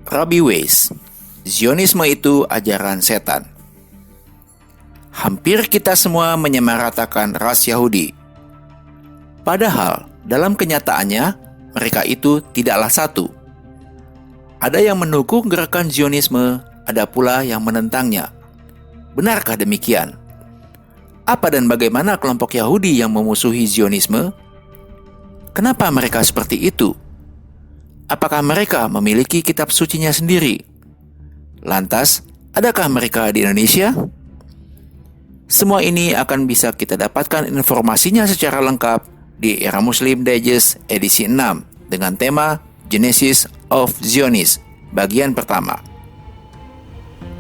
Rabbi Weiss, Zionisme itu ajaran setan. Hampir kita semua menyamaratakan ras Yahudi. Padahal dalam kenyataannya mereka itu tidaklah satu. Ada yang mendukung gerakan Zionisme, ada pula yang menentangnya. Benarkah demikian? Apa dan bagaimana kelompok Yahudi yang memusuhi Zionisme? Kenapa mereka seperti itu? Apakah mereka memiliki kitab sucinya sendiri? Lantas, adakah mereka di Indonesia? Semua ini akan bisa kita dapatkan informasinya secara lengkap di Era Muslim Digest edisi 6 dengan tema Genesis of Zionist bagian pertama.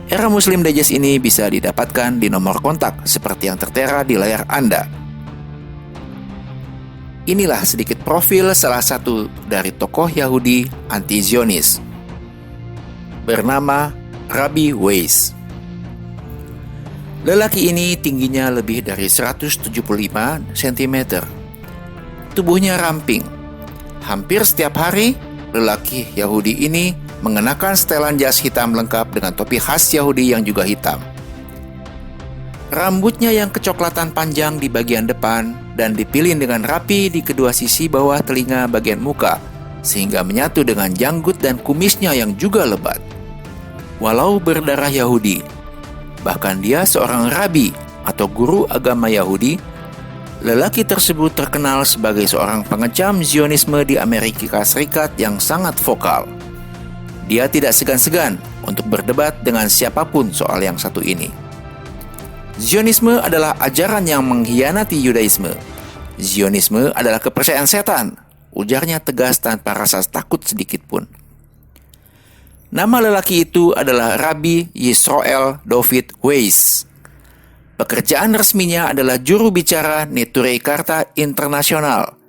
Era Muslim Digest ini bisa didapatkan di nomor kontak seperti yang tertera di layar Anda. Inilah sedikit profil salah satu dari tokoh Yahudi anti-Zionis bernama Rabbi Weiss. Lelaki ini tingginya lebih dari 175 cm. Tubuhnya ramping. Hampir setiap hari, lelaki Yahudi ini mengenakan setelan jas hitam lengkap dengan topi khas Yahudi yang juga hitam. Rambutnya yang kecoklatan panjang di bagian depan dan dipilin dengan rapi di kedua sisi bawah telinga bagian muka, sehingga menyatu dengan janggut dan kumisnya yang juga lebat. Walau berdarah Yahudi, bahkan dia seorang rabi atau guru agama Yahudi, lelaki tersebut terkenal sebagai seorang pengecam Zionisme di Amerika Serikat yang sangat vokal. Dia tidak segan-segan untuk berdebat dengan siapapun soal yang satu ini. Zionisme adalah ajaran yang mengkhianati Yudaisme. Zionisme adalah kepercayaan setan, ujarnya tegas tanpa rasa takut sedikit pun. Nama lelaki itu adalah Rabbi Yisroel David Weiss. Pekerjaan resminya adalah juru bicara Neturei Karta Internasional,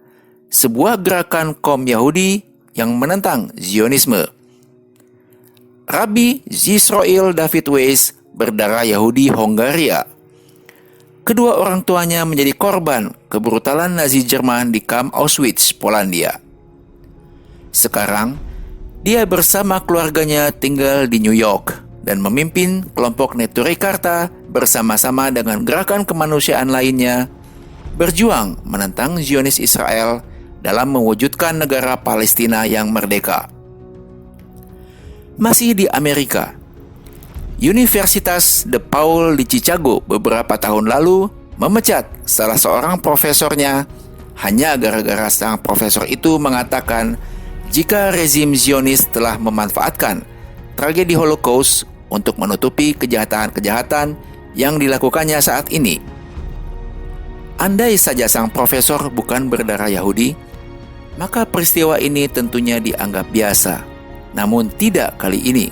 sebuah gerakan kaum Yahudi yang menentang Zionisme. Rabbi Yisroel David Weiss berdarah Yahudi Hongaria. Kedua orang tuanya menjadi korban kebrutalan Nazi Jerman di kamp Auschwitz, Polandia. Sekarang, dia bersama keluarganya tinggal di New York dan memimpin kelompok Neturei Karta bersama-sama dengan gerakan kemanusiaan lainnya berjuang menentang Zionis Israel dalam mewujudkan negara Palestina yang merdeka. Masih di Amerika, Universitas DePaul di Chicago beberapa tahun lalu memecat salah seorang profesornya hanya gara-gara sang profesor itu mengatakan jika rezim Zionis telah memanfaatkan tragedi Holocaust untuk menutupi kejahatan-kejahatan yang dilakukannya saat ini. Andai saja sang profesor bukan berdarah Yahudi, maka peristiwa ini tentunya dianggap biasa. Namun tidak kali ini.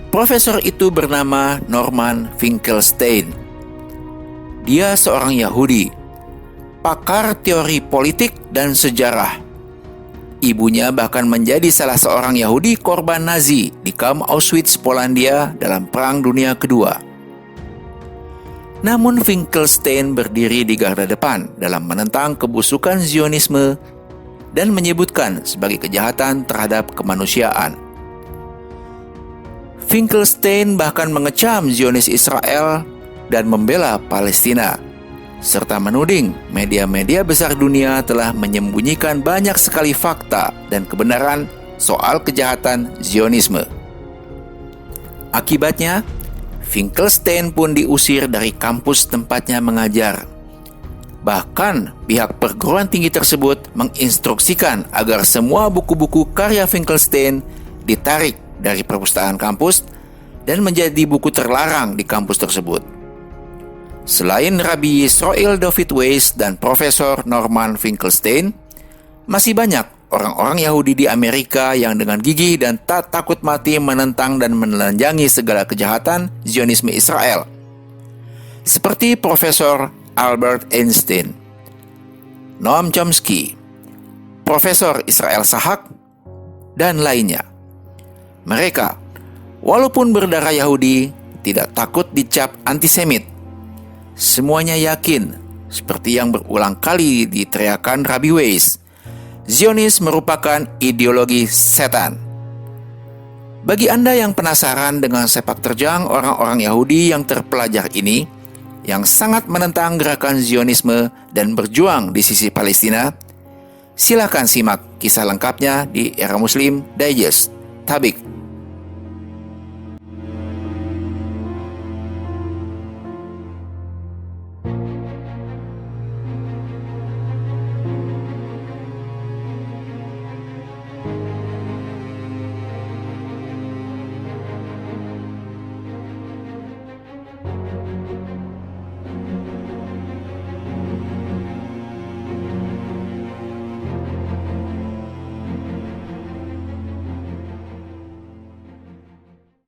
Profesor itu bernama Norman Finkelstein. Dia seorang Yahudi, pakar teori politik dan sejarah. Ibunya bahkan menjadi salah seorang Yahudi korban Nazi di kamp Auschwitz, Polandia dalam Perang Dunia Kedua. Namun Finkelstein berdiri di garda depan dalam menentang kebusukan Zionisme dan menyebutkan sebagai kejahatan terhadap kemanusiaan. Finkelstein bahkan mengecam Zionis Israel dan membela Palestina, serta menuding media-media besar dunia telah menyembunyikan banyak sekali fakta dan kebenaran soal kejahatan Zionisme. Akibatnya, Finkelstein pun diusir dari kampus tempatnya mengajar. Bahkan, pihak perguruan tinggi tersebut menginstruksikan agar semua buku-buku karya Finkelstein ditarik dari perpustakaan kampus dan menjadi buku terlarang di kampus tersebut. Selain Rabbi Yisroel David Weiss dan Profesor Norman Finkelstein, masih banyak orang-orang Yahudi di Amerika yang dengan gigih dan tak takut mati menentang dan menelanjangi segala kejahatan Zionisme Israel. Seperti Profesor Albert Einstein, Noam Chomsky, Profesor Israel Sahak, dan lainnya. Mereka, walaupun berdarah Yahudi, tidak takut dicap antisemit. Semuanya yakin, seperti yang berulang kali diteriakan Rabbi Weiss, Zionis merupakan ideologi setan. Bagi Anda yang penasaran dengan sepak terjang orang-orang Yahudi yang terpelajar ini, yang sangat menentang gerakan Zionisme dan berjuang di sisi Palestina, silakan simak kisah lengkapnya di Era Muslim Digest. Tabik.